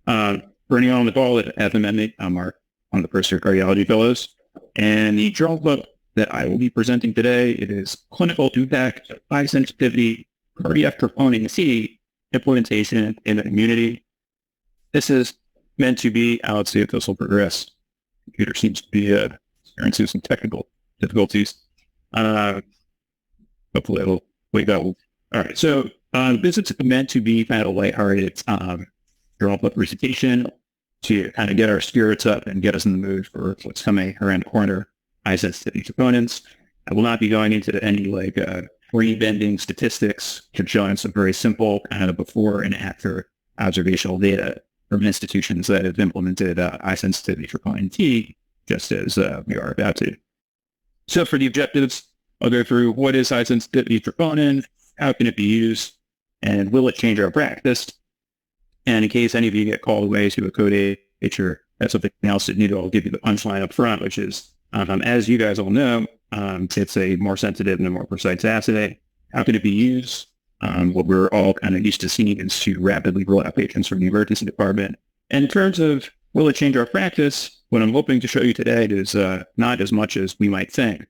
For anyone on the call that hasn't met me, I'm Mark. I'm the first year cardiology fellows. And the journal club that I will be presenting today, it is Clinical Impact of High Sensitivity Cardiac Troponin C Implementation in the Community. This is meant to be, let's see if this will progress. Computer seems to be experiencing some technical difficulties. Hopefully it'll wake up. All right, so this is meant to be kind of a lighthearted journal club presentation to kind of get our spirits up and get us in the mood for what's coming around the corner, high sensitivity troponins. I will not be going into any like free-bending statistics, just showing some very simple kind of before and after observational data from institutions that have implemented high sensitivity troponin T, just as we are about to. So for the objectives, I'll go through what is high sensitivity troponin, how can it be used, and will it change our practice? And in case any of you get called away to a code H or something else that I'll give you the punchline up front, which is, as you guys all know, it's a more sensitive and a more precise assay. How can it be used? What we're all kind of used to seeing is to rapidly roll out patients from the emergency department. And in terms of will it change our practice, what I'm hoping to show you today is not as much as we might think.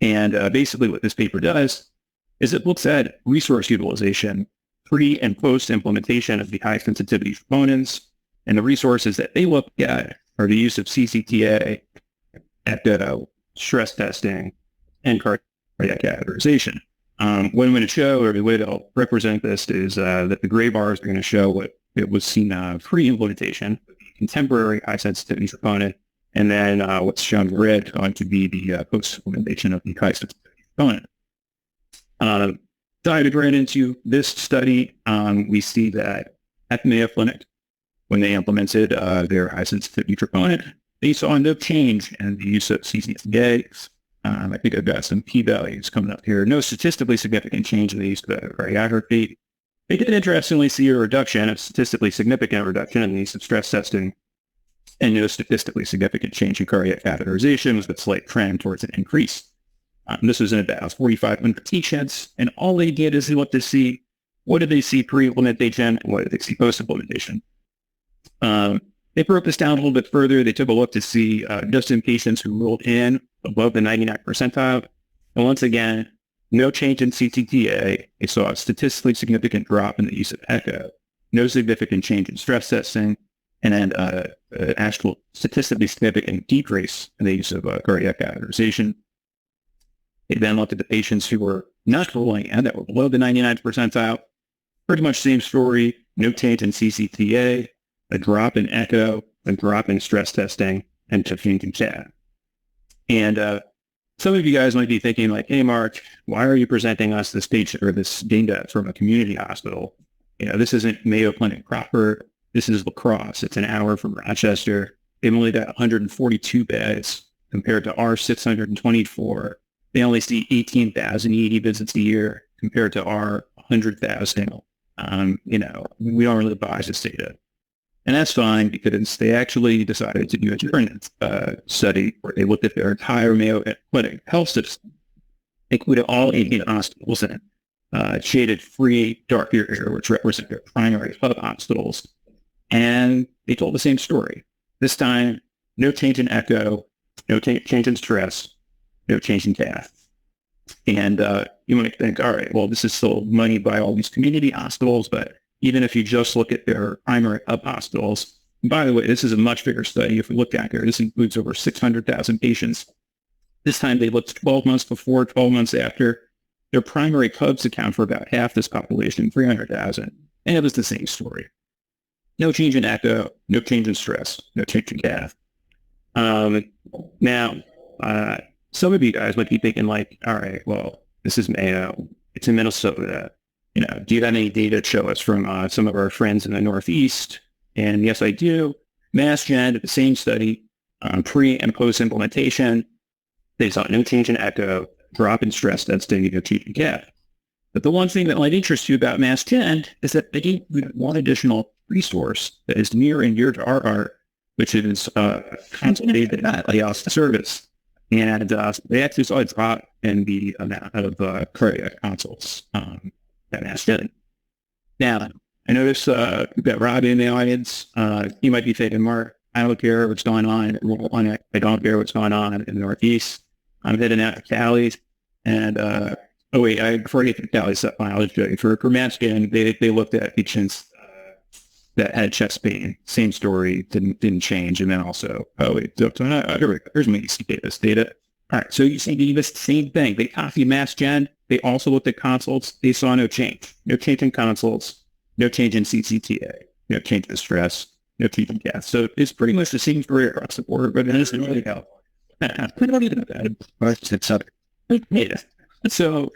And basically what this paper does is it looks at resource utilization pre and post implementation of the high sensitivity troponins. And the resources that they look at are the use of CCTA, echo, stress testing, and cardiac catheterization. What I'm going to show, or the way that I'll represent this, is that the gray bars are going to show what it was seen pre-implementation, contemporary high sensitivity troponin, and then what's shown in red going to be the post-implementation of the high sensitivity troponin. Diving right into this study, we see that at the Mayo Clinic, when they implemented their high sensitivity troponin, they saw no change in the use of CCTA. I think I've got some p-values coming up here. No statistically significant change in the use of cardiography. They did interestingly see a reduction, a statistically significant reduction in the use of stress testing, and no statistically significant change in cardiac catheterization, with a slight trend towards an increase. This was in about 4,500 patients, and all they did is they looked to see what did they see pre-implementation and what did they see post-implementation. They broke this down a little bit further. They took a look to see just in patients who rolled in above the 99th percentile. And once again, no change in CTTA. They saw a statistically significant drop in the use of echo, no significant change in stress testing, and then an actual statistically significant decrease in the use of cardiac catheterization. They then looked at the patients who were not rolling in, that were below the 99th percentile. Pretty much same story, no change in CCTA, a drop in echo, a drop in stress testing, and a change in CAT. And some of you guys might be thinking like, hey, Mark, why are you presenting us this patient or this data from a community hospital? You know, this isn't Mayo Clinic proper. This is La Crosse. It's an hour from Rochester. They've only got 142 beds compared to our 624. They only see 18,000 ED visits a year compared to our 100,000. We don't really buy this data. And that's fine because they actually decided to do a different study where they looked at their entire Mayo Clinic health system, including all 18 hospitals in shaded free dark area, which represent their primary hub hospitals. And they told the same story. This time, no change in echo, no change in stress, no change in CAT. And you might think, all right, well, this is still moneyed by all these community hospitals, but even if you just look at their primary hub hospitals, and by the way, this is a much bigger study. If we look at here, this includes over 600,000 patients. This time they looked 12 months before, 12 months after. Their primary hubs account for about half this population, 300,000. And it was the same story. No change in echo, no change in stress, no change in CAT. Now, some of you guys might be thinking like, all right, well, this is Mayo. It's in Minnesota. Do you have any data to show us from some of our friends in the Northeast? And yes, I do. Mass Gen did the same study, pre and post implementation. They saw no change in echo, drop in stress testing, no change in CAT. But the one thing that might interest you about Mass Gen is that they gave one additional resource that is near and dear to our art, which is consolidated dialysis service. And they actually saw a drop in the amount of cardiac consults that Mass did. Now, I noticed we've got Robbie in the audience. He might be thinking, Mark, I don't care what's going on. I don't care what's going on in the Northeast. I'm heading out to Cali. And, before I get to Cali stuff, I'll just show you. For Grammatican, they looked at patients that had chest pain. Same story, didn't change. And then also, here's my EC data. All right, so you see the same thing. They copied Mass Gen. They also looked at consults. They saw no change. No change in consults. No change in Hs-cTn. No change in stress. No change in gas. So it's pretty much the same story across the board, but it doesn't really help. So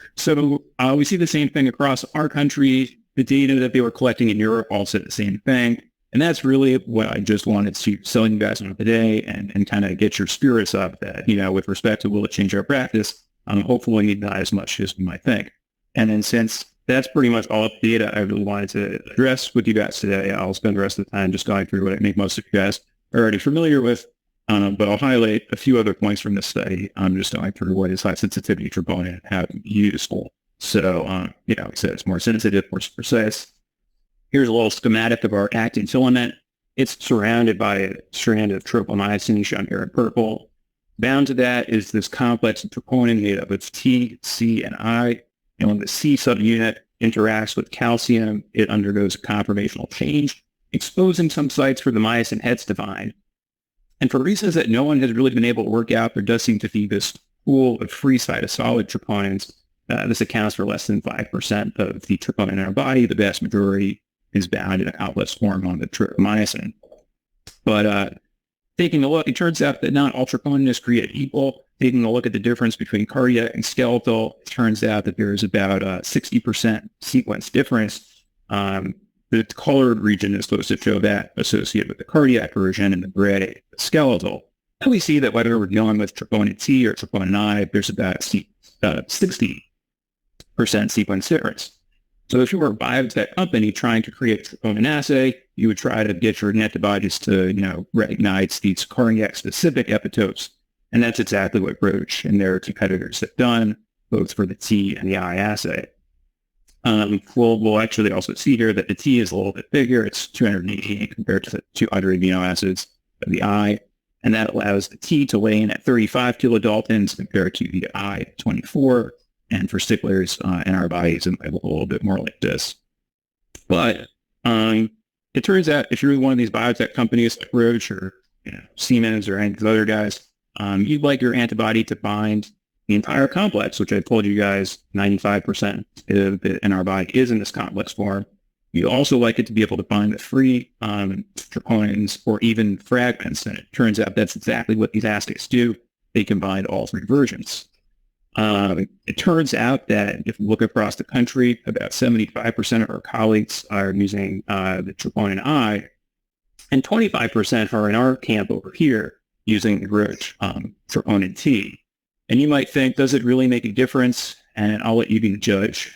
we see the same thing across our country. The data that they were collecting in Europe all said the same thing. And that's really what I just wanted to sell you guys on today and kind of get your spirits up that, with respect to will it change our practice, hopefully not as much as we might think. And then since that's pretty much all the data I really wanted to address with you guys today, I'll spend the rest of the time just going through what I think most of you guys are already familiar with. But I'll highlight a few other points from this study. I'm just going through what is high sensitivity troponin and how to use it. So, like I said, it's more sensitive, more precise. Here's a little schematic of our actin filament. It's surrounded by a strand of tropomyosin shown here in purple. Bound to that is this complex of troponin made up of T, C, and I. And when the C subunit interacts with calcium, it undergoes a conformational change, exposing some sites where the myosin heads to bind. And for reasons that no one has really been able to work out, there does seem to be this pool of free cytosolic troponins. This accounts for less than 5% of the troponin in our body. The vast majority is bound in a complex form on the tropomyosin. But taking a look, it turns out that not all troponin is created equal. Taking a look at the difference between cardiac and skeletal, it turns out that there is about a 60% sequence difference. The colored region is supposed to show that associated with the cardiac version, and the gray, the skeletal. And we see that whether we're dealing with troponin T or troponin I, there's about 60% sequence difference. So if you were a biotech company trying to create a troponin assay, you would try to get your antibodies to, recognize these cardiac-specific epitopes. And that's exactly what Roche and their competitors have done, both for the T and the I assay. We'll actually also see here that the T is a little bit bigger. It's 288 compared to the 200 amino acids of the I. And that allows the T to weigh in at 35 kilodaltons compared to the I 24. And for sticklers in our bodies, it might look a little bit more like this. But it turns out if you're one of these biotech companies like Roche or Siemens or any of these other guys, you'd like your antibody to bind the entire complex, which I told you guys 95% of it in our body is in this complex form. You also like it to be able to bind the free troponins or even fragments. And it turns out that's exactly what these assays do. They can bind all three versions. It turns out that if you look across the country, about 75% of our colleagues are using the troponin I, and 25% are in our camp over here using the Roche troponin T. And you might think, does it really make a difference? And I'll let you be the judge.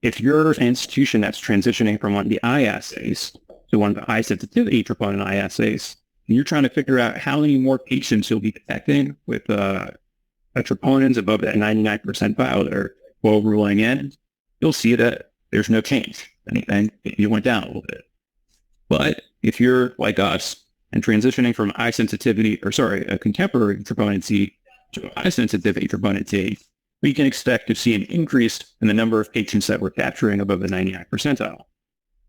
If you're an institution that's transitioning from one of the I assays to one of the high sensitivity troponin I assays, and you're trying to figure out how many more patients you'll be detecting with troponins above that 99th percentile that are ruling in, you'll see that there's no change. Anything, you went down a little bit. But if you're like us and transitioning from a contemporary troponin T to a high sensitivity troponin T, we can expect to see an increase in the number of patients that we're capturing above the 99th percentile.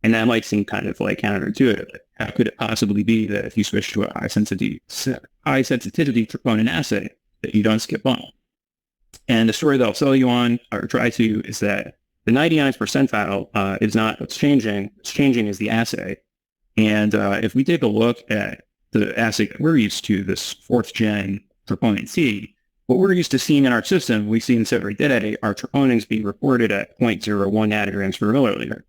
And that might seem kind of like counterintuitive. How could it possibly be that if you switch to a high sensitivity troponin assay, that you don't skip on? And the story that I'll sell you on, or try to, is that the 99th percentile is not what's changing. What's changing is the assay. And if we take a look at the assay that we're used to, this 4th gen troponin T, what we're used to seeing in our system, we see in separate data, our troponins being reported at 0.01 nanograms per milliliter.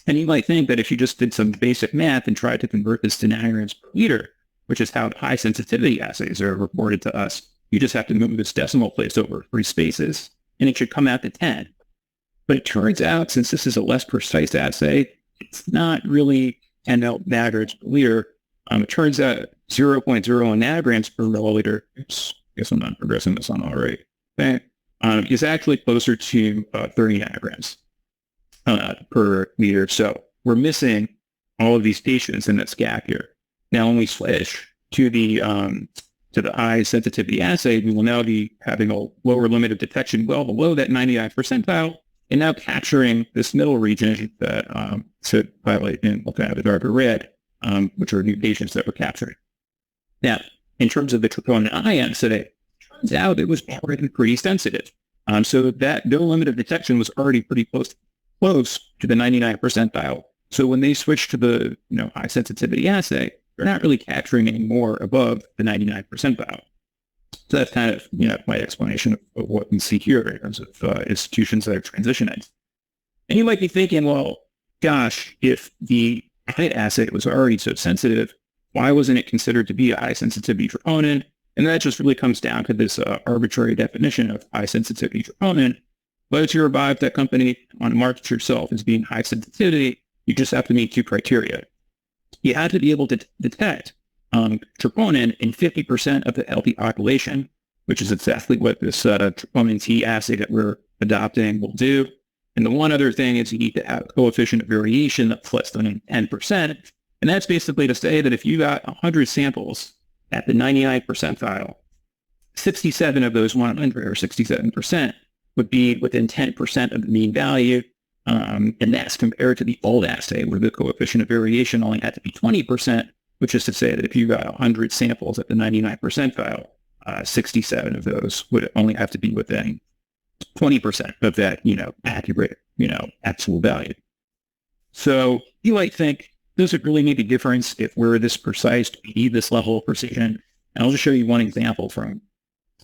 And you might think that if you just did some basic math and tried to convert this to nanograms per liter, which is how high sensitivity assays are reported to us, you just have to move this decimal place over 3 spaces, and it should come out to 10. But it turns out, since this is a less precise assay, it's not really 10 nanograms per liter. It turns out 0.01 nanograms per milliliter, oops, I guess I'm not progressing this on all right, okay, is actually closer to 30 nanograms. per liter. So we're missing all of these patients in this gap here. Now, when we switch to the high sensitivity assay, we will now be having a lower limit of detection well below that 99th percentile, and now capturing this middle region that should highlight in kind of the darker red, which are new patients that we're capturing. Now, in terms of the troponin I assay, turns out it was already pretty sensitive. So that no limit of detection was already pretty close to the 99th percentile. So when they switched to the high sensitivity assay, they're not really capturing any more above the 99th percentile. So that's kind of my explanation of what we see here in terms of institutions that are transitioning. And you might be thinking, well, gosh, if the height assay was already so sensitive, why wasn't it considered to be a high sensitivity troponin? And that just really comes down to this arbitrary definition of high sensitivity troponin. But if you're a biotech company on to market yourself as being high sensitivity, you just have to meet two criteria. You have to be able to detect troponin in 50% of the healthy population, which is exactly what this troponin T assay that we're adopting will do. And the one other thing is you need to have a coefficient of variation that's less than 10%. And that's basically to say that if you got 100 samples at the 99th percentile, 67 of those 100, or 67%, would be within 10% of the mean value. And that's compared to the old assay, where the coefficient of variation only had to be 20%, which is to say that if you got 100 samples at the 99th percentile, 67 of those would only have to be within 20% of that, accurate, actual value. So you might think, does it really make a difference if we're this precise? Do we need this level of precision? And I'll just show you one example from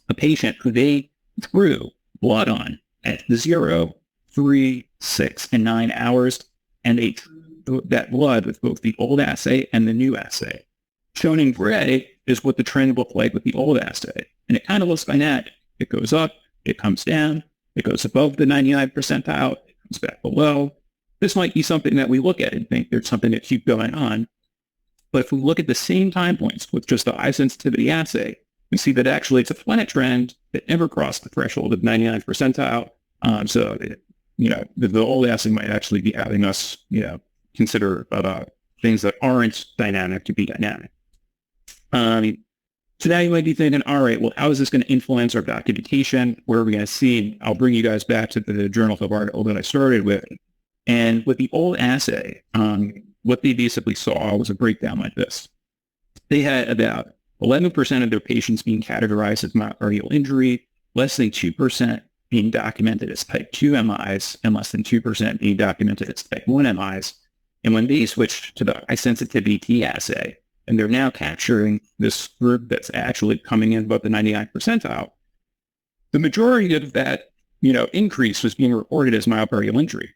a patient who they drew blood on at the 0, 3, 6, and 9 hours, and they drew that blood with both the old assay and the new assay. Shown in gray is what the trend looked like with the old assay. And it kind of looks like that. It goes up, it comes down, it goes above the 99th percentile, it comes back below. This might be something that we look at and think there's something that keeps going on. But if we look at the same time points with just the high sensitivity assay, we see that actually it's a flat trend that never crossed the threshold of 99th percentile. So, the old assay might actually be having us, consider things that aren't dynamic to be dynamic. So now you might be thinking, all right, well, how is this going to influence our documentation? Where are we going to see? I'll bring you guys back to the Journal Club article that I started with. And with the old assay, what they basically saw was a breakdown like this. They had about 11% of their patients being categorized as myocardial injury, less than 2% being documented as type 2 MIs, and less than 2% being documented as type 1 MIs. And when they switched to the high sensitivity T assay, and they're now capturing this group that's actually coming in above the 99th percentile, the majority of that, increase was being reported as myocardial injury.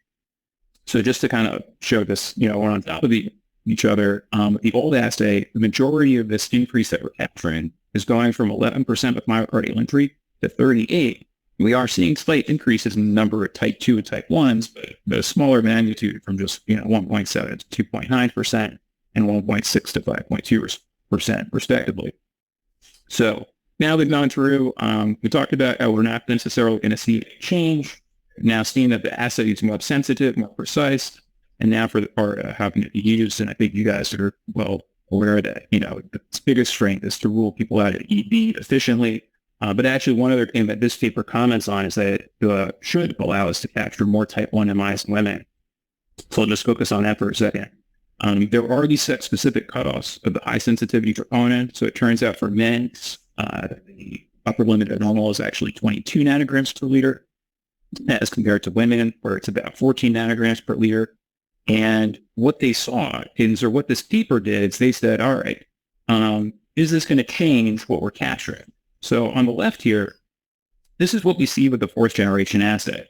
So just to kind of show this, we're on top of each other. The old assay, the majority of this increase that we're capturing is going from 11% of myocardial injury to 38%. We are seeing slight increases in the number of type 2 and type 1s, but the smaller magnitude from just 1.7 to 2.9% and 1.6 to 5.2% respectively. So now we've gone through, we talked about how we're not necessarily going to see a change. Now seeing that the assay is more sensitive, more precise, and now for the part having to be used, and I think you guys are well aware that, its biggest strength is to rule people out at EB efficiently. But actually one other thing that this paper comments on is that it should allow us to capture more type 1 MIs in women. So I'll just focus on that for a second. There are already set specific cutoffs of the high sensitivity troponin. So it turns out for men, the upper limit of normal is actually 22 nanograms per liter, as compared to women, where it's about 14 nanograms per liter. And what they saw is, or what this paper did, is they said, all right, is this going to change what we're capturing? So on the left here, this is what we see with the fourth generation assay.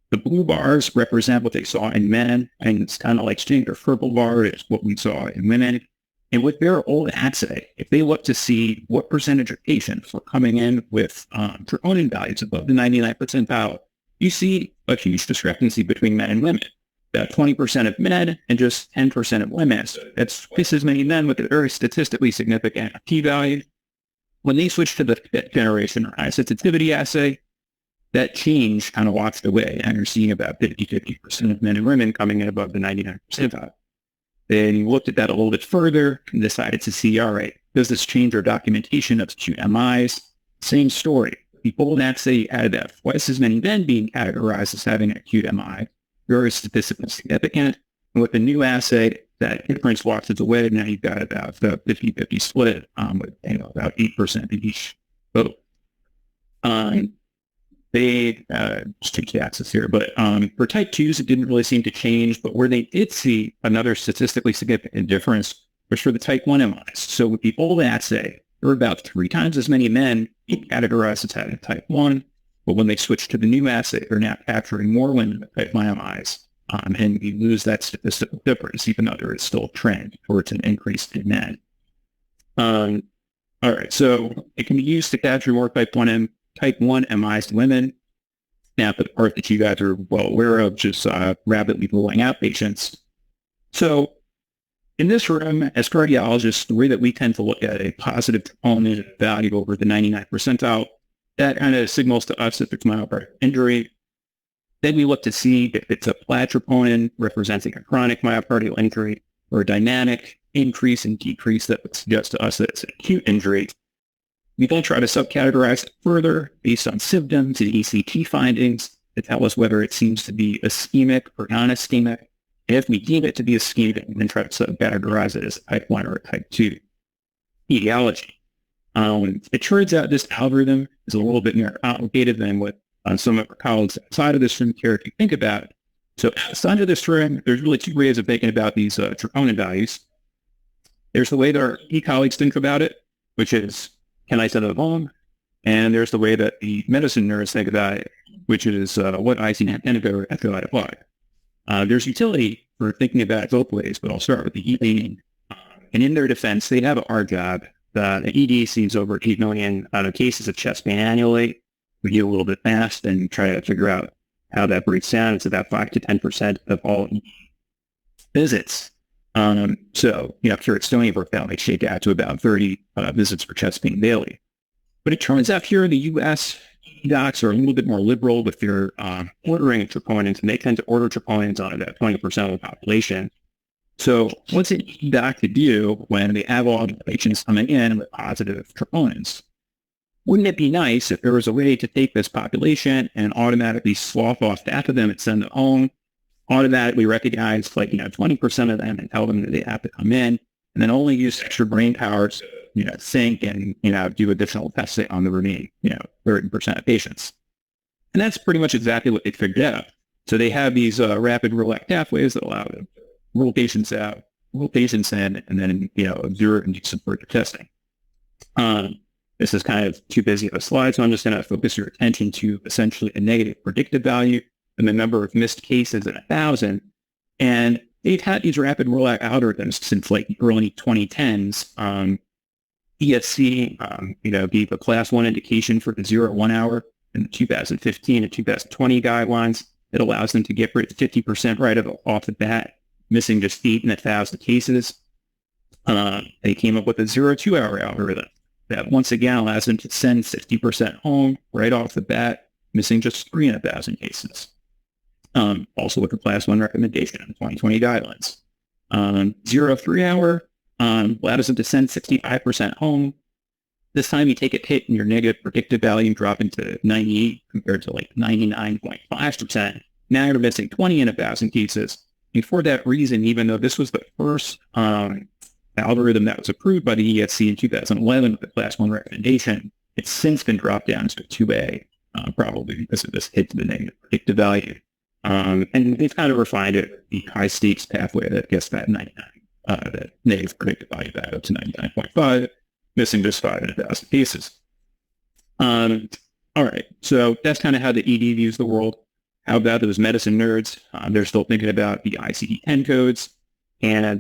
The blue bars represent what they saw in men, and it's kind of like seeing the purple bar is what we saw in women. And with their old assay, if they look to see what percentage of patients were coming in with troponin values above the 99th percentile, you see a huge discrepancy between men and women. About 20% of men and just 10% of women. So that's twice as many men with a very statistically significant p-value. When they switched to the fifth generation high sensitivity assay, that change kind of washed away, and you're seeing about 50% of men and women coming in above the 99th percentile. Then you looked at that a little bit further and decided to see, all right, does this change our documentation of acute MIs? Same story. People that say added that twice as many men being categorized as having an acute MI, very statistically significant. And with the new assay, that difference washes away. Now you've got about the 50-50 split with about 8% of each vote. They just change the axis here, but for type 2s, it didn't really seem to change, but where they did see another statistically significant difference was for the type 1 MIs. So with the old assay, there were about 3 times as many men being categorized as having type 1, but when they switched to the new assay, they're now capturing more women with type 1 MIs, and we lose that statistical difference, even though there is still a trend towards an increase in men. All right, so it can be used to capture more type 1 MIs to women. Now, the part that you guys are well aware of, just rapidly ruling out patients. So in this room, as cardiologists, the way that we tend to look at a positive troponin value over the 99th percentile, that kind of signals to us if it's myocardial injury. Then we look to see if it's a flat troponin representing a chronic myocardial injury or a dynamic increase and decrease that would suggest to us that it's an acute injury. We then try to subcategorize it further based on symptoms and ECG findings to tell us whether it seems to be ischemic or non-ischemic. And if we deem it to be ischemic, we then try to subcategorize it as a type 1 or a type 2 etiology. It turns out this algorithm is a little bit more complicated than what some of our colleagues outside of this room care to think about. So outside of this room, there's really 2 ways of thinking about these troponin values. There's the way that our colleagues think about it, which is, can I send it home? And there's the way that the medicine nerds think about it, which is what IC10 after I apply. There's utility for thinking about it both ways, but I'll start with the ED. And in their defense, they have a hard job. The ED sees over 8 million cases of chest pain annually. We do a little bit fast and try to figure out how that breaks down. It's about 5 to 10% of all ED visits. So, Curate Stoney worked out, they shake out to about 30 visits for chest pain daily. But it turns out here in the U.S., docs are a little bit more liberal with their ordering troponins, and they tend to order troponins on about 20% of the population. So what's an doc to do when they have all the patients coming in with positive troponins? Wouldn't it be nice if there was a way to take this population and automatically slough off half of them and send them home, automatically recognize 20% of them and tell them that they have to come in, and then only use extra brain power to think and do additional testing on the remaining 30% of patients. And that's pretty much exactly what they figured out. So they have these rapid rule out pathways that allow them to rule patients out, rule patients in, and then observe and do some further testing. This is kind of too busy of a slide, so I'm just going to focus your attention to essentially a negative predictive value and the number of missed cases in 1,000. And they've had these rapid rule out algorithms since the early 2010s. ESC, gave a class 1 indication for the 0-1 hour in the 2015 and 2020 guidelines. It allows them to get rid of 50% right off the bat, missing just 8 in 1,000 cases. They came up with a 0-2 hour algorithm that once again allows them to send 60% home right off the bat, missing just 3 in 1,000 cases. Also with the class 1 recommendation in the 2020 guidelines. 0-3 hour allows them to send 65% home. This time you take a hit in your negative predictive value and drop into 98 compared to 99.5%. Now you're missing 20 in 1,000 cases. And for that reason, even though this was the first algorithm that was approved by the ESC in 2011 with the class 1 recommendation, it's since been dropped down to 2A, probably because of this hit to the negative predictive value. And they've kind of refined it, the high stakes pathway that gets that 99, that negative predictive value back up to 99.5, missing just 5 in 1,000 cases. All right, so that's kind of how the ED views the world. How about those medicine nerds? They're still thinking about the ICD-10 codes. And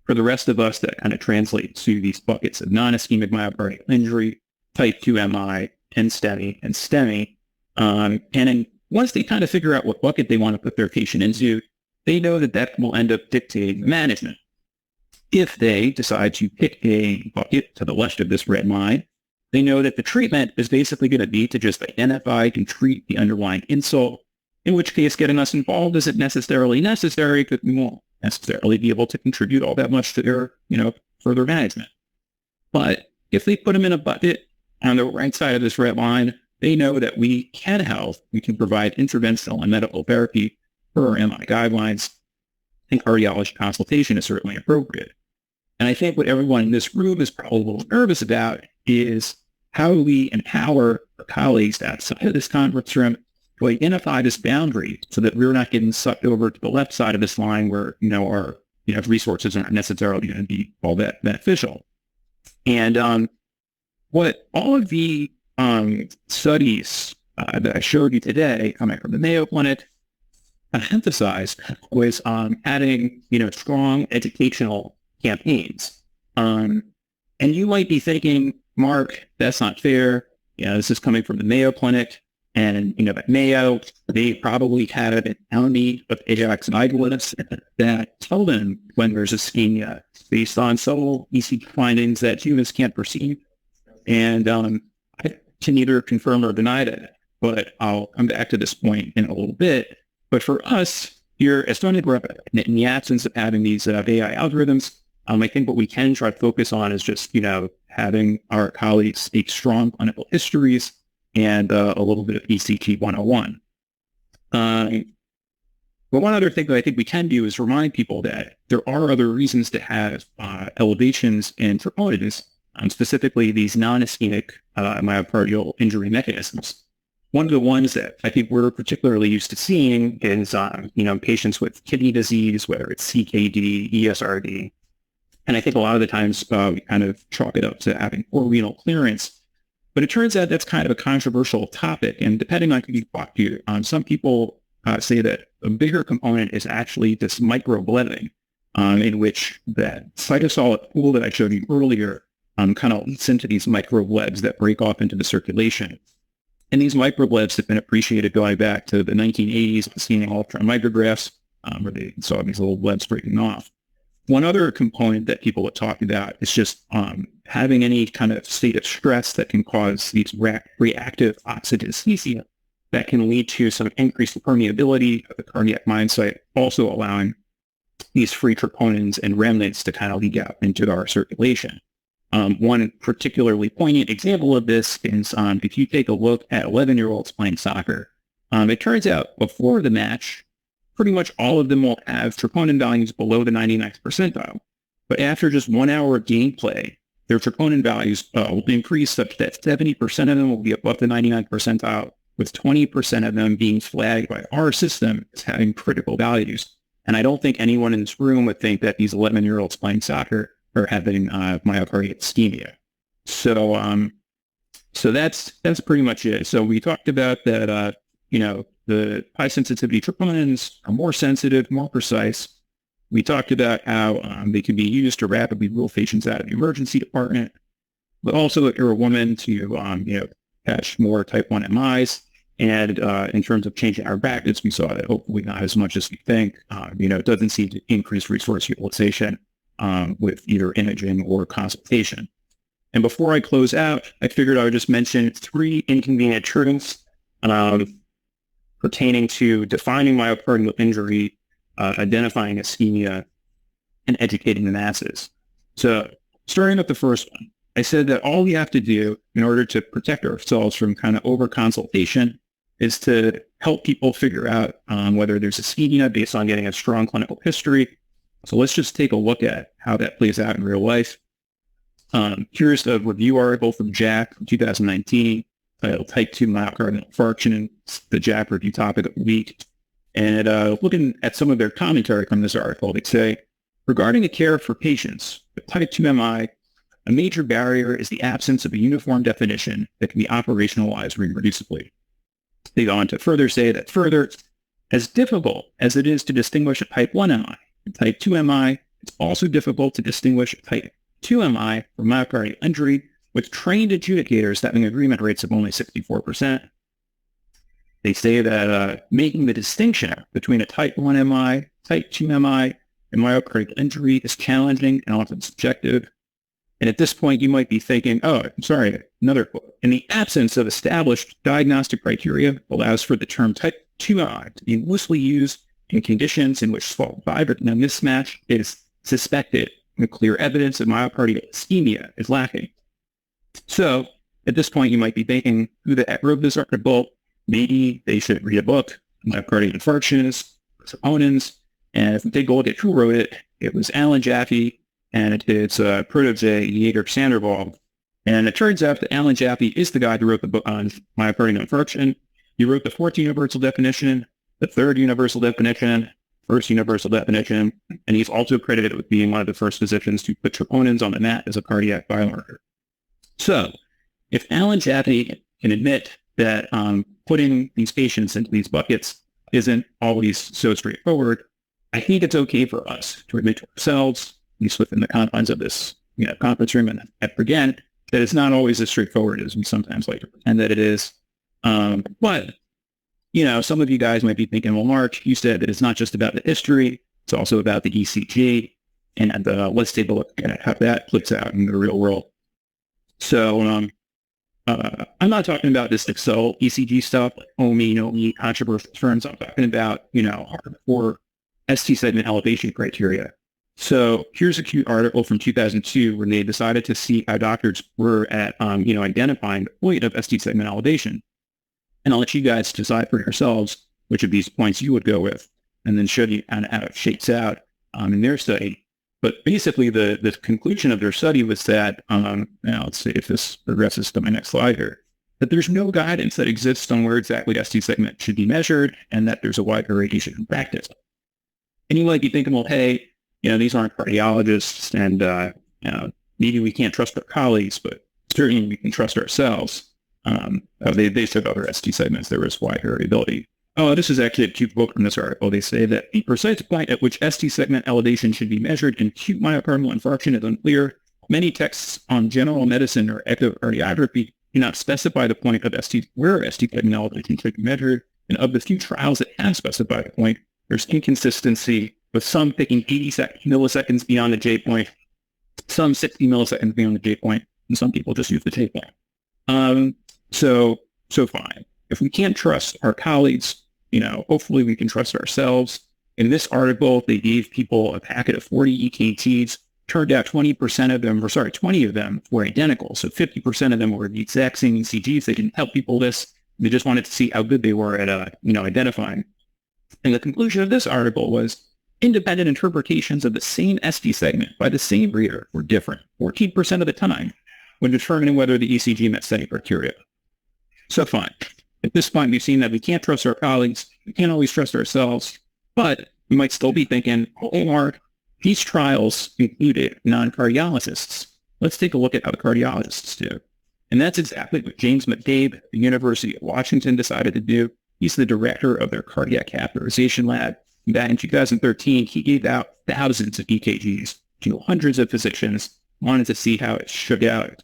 for the rest of us, that kind of translates to these buckets of non-ischemic myocardial injury, type 2 MI, NSTEMI, and STEMI. And then once they kind of figure out what bucket they want to put their patient into, they know that that will end up dictating management. If they decide to pick a bucket to the left of this red line, They know that the treatment is basically going to be to just identify and treat the underlying insult, in which case getting us involved isn't necessarily necessary because we won't necessarily be able to contribute all that much to their, further management. But if they put them in a bucket on the right side of this red line, they know that we can help. We can provide interventional and medical therapy per our MI guidelines. I think cardiology consultation is certainly appropriate. And I think what everyone in this room is probably a little nervous about is how we empower our colleagues outside of this conference room to identify this boundary so that we're not getting sucked over to the left side of this line where, our resources aren't necessarily going to be all that beneficial. And what all of the studies that I showed you today coming from the Mayo Clinic emphasized was adding, strong educational campaigns. And you might be thinking, Mark, that's not fair. This is coming from the Mayo Clinic. And, at Mayo, they probably have an army of AX algorithms that tell them when there's ischemia based on subtle ECG findings that humans can't perceive. And I can neither confirm or deny that, but I'll come back to this point in a little bit. But for us here at Stony Brook, in the absence of having these AI algorithms, I think what we can try to focus on is just, having our colleagues take strong clinical histories and a little bit of ECG 101. But one other thing that I think we can do is remind people that there are other reasons to have elevations in troponins, specifically these non-ischemic myocardial injury mechanisms. One of the ones that I think we're particularly used to seeing is, patients with kidney disease, whether it's CKD, ESRD. And I think a lot of the times we kind of chalk it up to having poor renal clearance. But it turns out that's kind of a controversial topic. And depending on who you talk to, some people say that a bigger component is actually this microblebbing, in which that cytosolic pool that I showed you earlier kind of leaks into these microblebs that break off into the circulation. And these microblebs have been appreciated going back to the 1980s, seeing ultron micrographs, where they saw these little blebs breaking off. One other component that people have talked about is just having any kind of state of stress that can cause these reactive oxidesthesia that can lead to some increased permeability of the cardiac myocyte, also allowing these free troponins and remnants to kind of leak out into our circulation. One particularly poignant example of this is if you take a look at 11-year-olds playing soccer, it turns out before the match, pretty much all of them will have troponin values below the 99th percentile. But after just 1 hour of gameplay, their troponin values will increase such that 70% of them will be above the 99th percentile, with 20% of them being flagged by our system as having critical values. And I don't think anyone in this room would think that these 11-year-olds playing soccer are having myocardial ischemia. So that's pretty much it. So we talked about that, the high sensitivity troponins are more sensitive, more precise. We talked about how they can be used to rapidly rule patients out of the emergency department, but also if you're a woman to, catch more type 1 MIs. And in terms of changing our brackets, we saw that hopefully not as much as we think. It doesn't seem to increase resource utilization with either imaging or consultation. And before I close out, I figured I would just mention 3 inconvenient truths pertaining to defining myocardial injury, identifying ischemia, and educating the masses. So starting with the first one, I said that all we have to do in order to protect ourselves from kind of over-consultation is to help people figure out whether there's ischemia based on getting a strong clinical history. So let's just take a look at how that plays out in real life. Here's a review article from Jack from 2019, titled Type 2 Myocardial Infarction, the Jack review topic of the week. And looking at some of their commentary from this article, they say, regarding the care for patients with type 2 MI, a major barrier is the absence of a uniform definition that can be operationalized reproducibly. They go on to further say that as difficult as it is to distinguish a type 1 MI from type 2 MI, it's also difficult to distinguish a type 2 MI from myocardial injury, with trained adjudicators having agreement rates of only 64%. They say that making the distinction between a type 1 MI, type 2 MI, and myocardial injury is challenging and often subjective. And at this point, you might be thinking, oh, I'm sorry, another quote. In the absence of established diagnostic criteria allows for the term type 2I to be loosely used in conditions in which small fiber mismatch is suspected and clear evidence of myocardial ischemia is lacking. So at this point, you might be thinking, who the heck wrote this article? Maybe they should read a book, Myocardial Infarctions, Troponins. And if we take a look at who wrote it, it was Alan Jaffe, and it's protege Jaeger Sandoval. And it turns out that Alan Jaffe is the guy who wrote the book on myocardial infarction. He wrote the fourth universal definition, the third universal definition, first universal definition, and he's also credited with being one of the first physicians to put troponins on the mat as a cardiac biomarker. So if Alan Jaffe can admit that putting these patients into these buckets isn't always so straightforward, I think it's okay for us to admit to ourselves, at least within the confines of this conference room and again, that it's not always as straightforward as we sometimes like to pretend that it is. But, some of you guys might be thinking, well, Mark, you said that it's not just about the history, it's also about the ECG, and let's take a look at how that plays out in the real world. So I'm not talking about this Excel ECG stuff, like OMI, controversial terms. I'm talking about, hardcore ST segment elevation criteria. So here's a cute article from 2002 where they decided to see how doctors were at, identifying the point of ST segment elevation. And I'll let you guys decide for yourselves which of these points you would go with, and then show you kind of how it shakes out in their study. But basically, the conclusion of their study was that, now let's see if this progresses to my next slide here, that there's no guidance that exists on where exactly ST segment should be measured, and that there's a wide variation in practice. And you might be thinking, well, hey, these aren't cardiologists, and maybe we can't trust our colleagues, but certainly we can trust ourselves. They said other ST segments, there was wide variability. Oh, this is actually a cute quote from this article. They say that the precise point at which ST segment elevation should be measured in acute myocardial infarction is unclear. Many texts on general medicine or echocardiography do not specify the point of where ST segment elevation should be measured. And of the few trials that have specified the point, there's inconsistency, with some picking 80 milliseconds beyond the J point, some 60 milliseconds beyond the J point, and some people just use the J point. So fine. If we can't trust our colleagues, hopefully we can trust ourselves. In this article, they gave people a packet of 40 EKGs. Turned out 20 of them were identical. So 50% of them were the exact same ECGs. They didn't tell people this. They just wanted to see how good they were at, identifying. And the conclusion of this article was independent interpretations of the same ST segment by the same reader were different 14% of the time when determining whether the ECG met study criteria. So fine. At this point, we've seen that we can't trust our colleagues. We can't always trust ourselves. But we might still be thinking, oh, Mark, these trials included non-cardiologists. Let's take a look at how the cardiologists do. And that's exactly what James McDabe at the University of Washington decided to do. He's the director of their cardiac catheterization lab. Back in 2013, he gave out thousands of EKGs to hundreds of physicians, wanted to see how it shook out.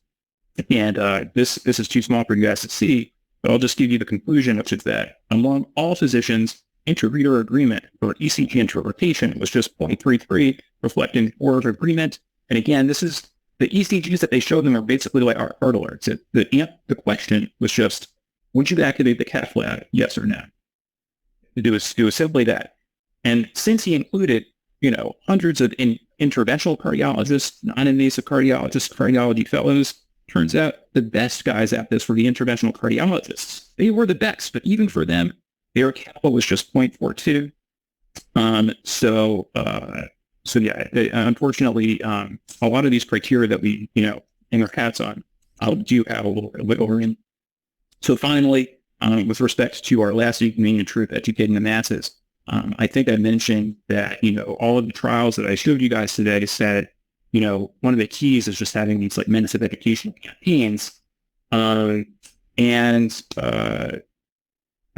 And this is too small for you guys to see, but I'll just give you the conclusion, which is that among all physicians, inter-reader agreement for ECG interpretation was just 0.33, reflecting more agreement. And again, this is the ECGs that they showed them are basically like our heart alerts. The question was just, would you activate the cath lab, yes or no? It was simply that. And since he included, hundreds of interventional cardiologists, non-invasive cardiologists, cardiology fellows, turns out the best guys at this were the interventional cardiologists. They were the best, but even for them, their kappa was just 0.42. Unfortunately, a lot of these criteria that we, hang our hats on, do have a little bit of wiggle room. So finally, with respect to our last inconvenient truth, educating the masses, I think I mentioned that, all of the trials that I showed you guys today said, one of the keys is just having these massive educational campaigns. I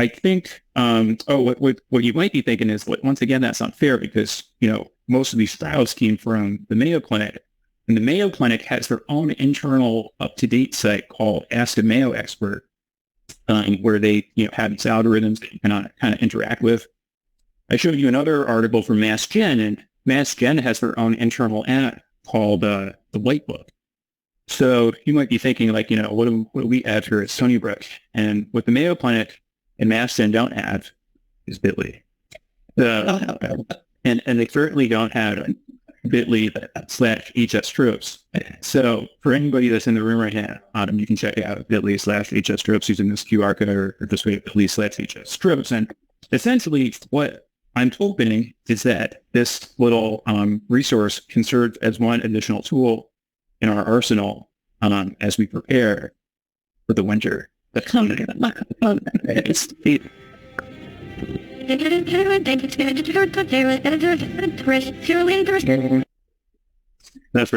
think, what you might be thinking is, once again, that's not fair because, most of these trials came from the Mayo Clinic, and the Mayo Clinic has their own internal up-to-date site called Ask a Mayo Expert, where they, have these algorithms that you can kind of interact with. I showed you another article from Mass Gen, and Mass Gen has their own internal app called the White Book. So you might be thinking like, what do we add for Stony Brook? And what the Mayo Clinic and Maston don't have is Bitly. And they certainly don't have bit.ly/HStropes. So for anybody that's in the room right now, you can check out bit.ly/HStropes using this QR code or just wait bit.ly/HStropes. And essentially what I'm hoping is that this little resource can serve as one additional tool in our arsenal as we prepare for the winter. That's where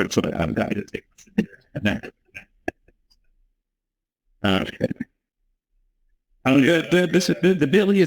it's what I'm going to take. Okay. The Bitly is